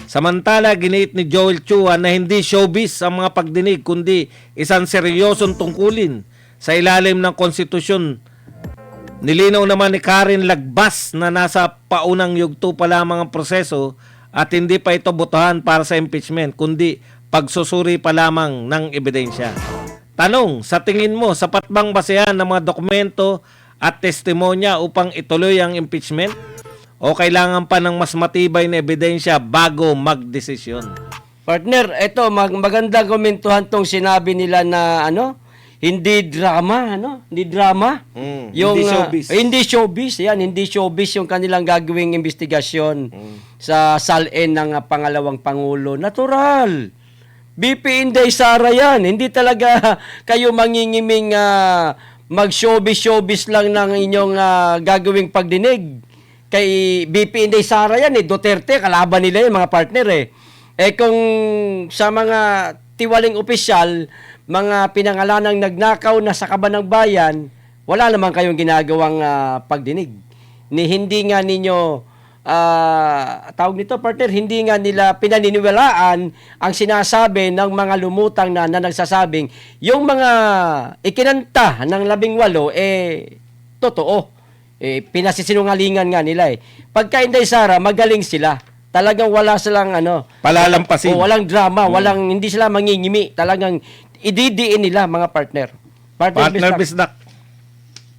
Samantala, giniit ni Joel Chua na hindi showbiz ang mga pagdinig kundi isang seryosong tungkulin sa ilalim ng konstitusyon. Nilinaw naman ni Karen Lagbas na nasa paunang yugto pa lamang ang proseso at hindi pa ito botohan para sa impeachment kundi pagsusuri pa lamang ng ebidensya. Tanong, sa tingin mo, sapat bang basehan ng mga dokumento at testimonya upang ituloy ang impeachment? O kailangan pa ng mas matibay na ebidensya bago magdesisyon? Partner, ito magandang komentuhan tong sinabi nila na hindi drama, Hindi drama. Hindi showbiz. Hindi showbiz, yan, hindi showbiz yung kanilang gagawing investigasyon sa salin ng pangalawang pangulo. Natural. BP Inday Sara yan. Hindi talaga kayo mangingiming mag-showbiz lang ng inyong gagawing pagdinig. Kay BP Inday Sara yan Duterte, kalaban nila yung mga partner kung sa mga tiwaling opisyal, mga pinangalanang nagnakaw na sa kaban ng bayan, wala naman kayong ginagawang pagdinig. Hindi nga ninyo tawag nito, partner, hindi nga nila pinaniniwalaan ang sinasabi ng mga lumutang na nagsasabing yung mga ikinanta ng 18 totoo. Pinasisinungalingan nga nila Pagka Inday Sara, magaling sila. Talagang wala silang Palalampasin. walang drama, hindi sila mangingimi. Talagang ididiin nila mga partner. Partner Bisdak.